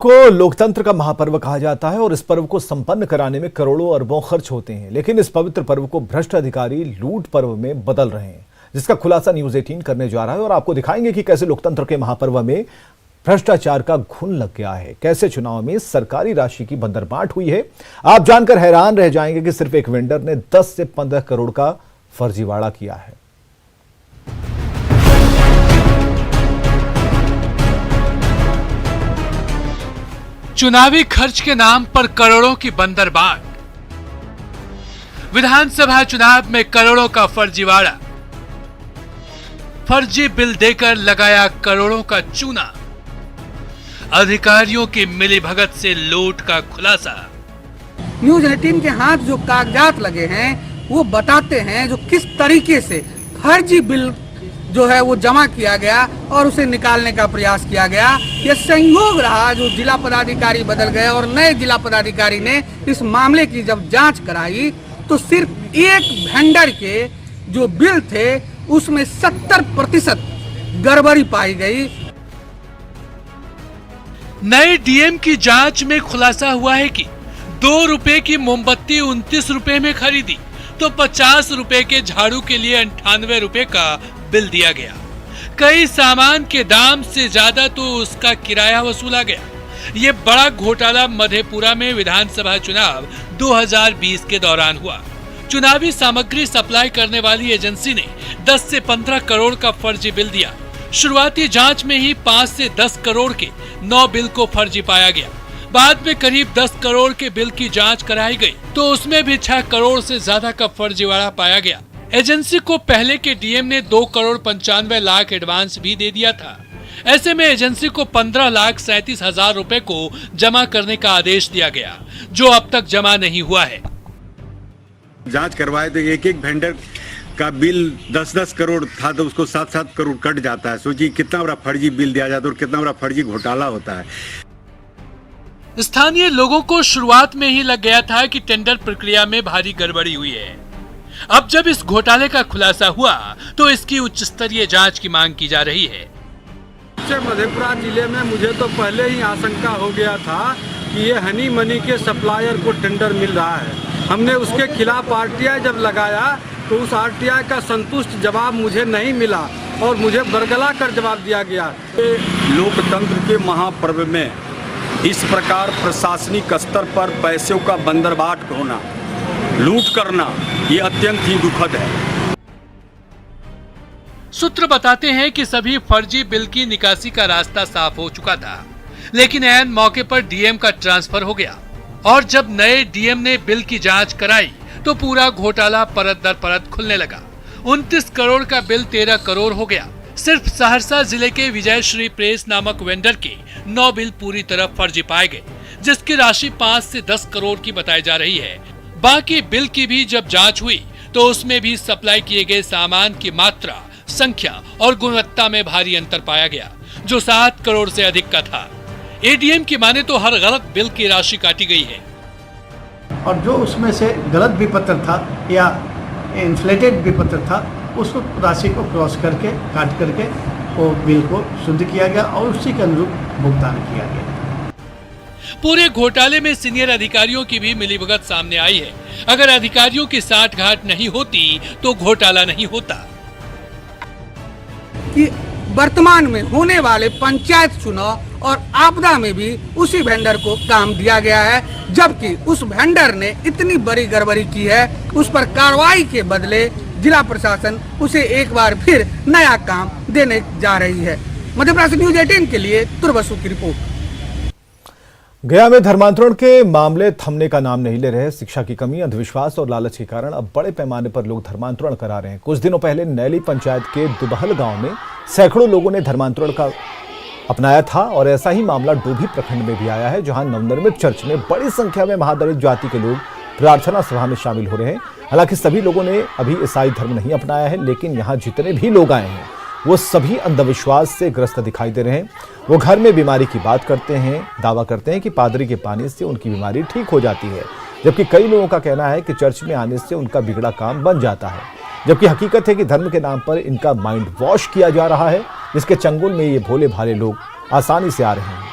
को लोकतंत्र का महापर्व कहा जाता है और इस पर्व को संपन्न कराने में करोड़ों अरबों खर्च होते हैं, लेकिन इस पवित्र पर्व को भ्रष्ट अधिकारी लूट पर्व में बदल रहे हैं, जिसका खुलासा न्यूज़ 18 करने जा रहा है। और आपको दिखाएंगे कि कैसे लोकतंत्र के महापर्व में भ्रष्टाचार का घुन लग गया है, कैसे चुनाव में सरकारी राशि की बंदरबांट हुई है। आप जानकर हैरान रह जाएंगे कि सिर्फ एक वेंडर ने 10 से 15 करोड़ का फर्जीवाड़ा किया है। चुनावी खर्च के नाम पर करोड़ों की बंदरबांट, विधानसभा चुनाव में करोड़ों का फर्जीवाड़ा, फर्जी बिल देकर लगाया करोड़ों का चूना, अधिकारियों की मिलीभगत से लूट का खुलासा। न्यूज़ 18 के हाथ जो कागजात लगे हैं वो बताते हैं जो किस तरीके से फर्जी बिल जो है वो जमा किया गया और उसे निकालने का प्रयास किया गया। यह संयोग रहा जो जिला पदाधिकारी बदल गए और नए जिला पदाधिकारी ने इस मामले की जब जांच कराई तो सिर्फ एक वेंडर के जो बिल थे उसमें 70% गड़बड़ी पाई गई। नए डीएम की जांच में खुलासा हुआ है कि 2 रुपए की मोमबत्ती 29 रुपए में खरीदी तो 50 रुपए के झाड़ू के लिए 98 रुपए का बिल दिया गया। कई सामान के दाम से ज्यादा तो उसका किराया वसूला गया। ये बड़ा घोटाला मधेपुरा में विधानसभा चुनाव 2020 के दौरान हुआ। चुनावी सामग्री सप्लाई करने वाली एजेंसी ने 10 से 15 करोड़ का फर्जी बिल दिया। शुरुआती जांच में ही 5 से 10 करोड़ के 9 बिल को फर्जी पाया गया। बाद में करीब 10 करोड़ के बिल की जांच कराई गई तो उसमें भी 6 करोड़ से ज्यादा का फर्जीवाड़ा पाया गया। एजेंसी को पहले के डीएम ने 2 करोड़ 95 लाख एडवांस भी दे दिया था। ऐसे में एजेंसी को 15 लाख 37 हजार रुपए को जमा करने का आदेश दिया गया, जो अब तक जमा नहीं हुआ है। जांच करवाए तो एक वेंडर का बिल 10-10 करोड़ था तो उसको 7-7 करोड़ कट जाता है। सोचिए कितना बड़ा फर्जी बिल दिया जाता है और कितना बड़ा फर्जी घोटाला होता है। स्थानीय लोगों को शुरुआत में ही लग गया था कि टेंडर प्रक्रिया में भारी गड़बड़ी हुई है। अब जब इस घोटाले का खुलासा हुआ तो इसकी उच्च स्तरीय जांच की मांग की जा रही है। मधेपुरा जिले में मुझे तो पहले ही आशंका हो गया था कि ये हनी मनी के सप्लायर को टेंडर मिल रहा है। हमने उसके खिलाफ आरटीआई जब लगाया तो उस आरटीआई का संतुष्ट जवाब मुझे नहीं मिला और मुझे बरगला कर जवाब दिया गया। लोकतंत्र के महापर्व में इस प्रकार प्रशासनिक स्तर पर पैसों का बंदरबाट होना, लूट करना, ये अत्यंत ही दुखद है। सूत्र बताते हैं कि सभी फर्जी बिल की निकासी का रास्ता साफ हो चुका था, लेकिन ऐन मौके पर डीएम का ट्रांसफर हो गया और जब नए डीएम ने बिल की जांच कराई तो पूरा घोटाला परत दर परत खुलने लगा। 29 करोड़ का बिल 13 करोड़ हो गया। सिर्फ सहरसा जिले के विजय श्री प्रेस नामक वेंडर के 9 बिल पूरी तरह फर्जी पाए गए, जिसकी राशि 5 से 10 करोड़ की बताई जा रही है। बाकी बिल की भी जब जांच हुई तो उसमें भी सप्लाई किए गए सामान की मात्रा, संख्या और गुणवत्ता में भारी अंतर पाया गया, जो 7 करोड़ से अधिक का था। एडीएम की माने तो हर गलत बिल की राशि काटी गई है और जो उसमें से गलत विपत्र था या इन्फ्लेटेड विपत्र था उसको राशि को क्रॉस करके काट करके वो बिल को शुद्ध किया गया और उसी के अनुरूप भुगतान किया गया। पूरे घोटाले में सीनियर अधिकारियों की भी मिलीभगत सामने आई है। अगर अधिकारियों की साठगांठ नहीं होती तो घोटाला नहीं होता। कि वर्तमान में होने वाले पंचायत चुनाव और आपदा में भी उसी वेंडर को काम दिया गया है, जबकि उस वेंडर ने इतनी बड़ी गड़बड़ी की है, उस पर कार्रवाई के बदले जिला प्रशासन उसे एक बार फिर नया काम देने जा रही है। मध्यप्रदेश से न्यूज़ 18 के लिए तुर्बसु की रिपोर्ट। गया में धर्मांतरण के मामले थमने का नाम नहीं ले रहे। शिक्षा की कमी, अंधविश्वास और लालच के कारण अब बड़े पैमाने पर लोग धर्मांतरण करा रहे हैं। कुछ दिनों पहले नैली पंचायत के दुबहल गांव में सैकड़ों लोगों ने धर्मांतरण का अपनाया था और ऐसा ही मामला डोभी प्रखंड में भी आया है, जहां नवनिर्मित चर्च में बड़ी संख्या में महादलित जाति के लोग प्रार्थना सभा में शामिल हो रहे हैं। हालांकि सभी लोगों ने अभी ईसाई धर्म नहीं अपनाया है, लेकिन यहाँ जितने भी लोग आए हैं वो सभी अंधविश्वास से ग्रस्त दिखाई दे रहे हैं। वो घर में बीमारी की बात करते हैं, दावा करते हैं कि पादरी के पानी से उनकी बीमारी ठीक हो जाती है, जबकि कई लोगों का कहना है कि चर्च में आने से उनका बिगड़ा काम बन जाता है। जबकि हकीकत है कि धर्म के नाम पर इनका माइंड वॉश किया जा रहा है, जिसके चंगुल में ये भोले भाले लोग आसानी से आ रहे हैं।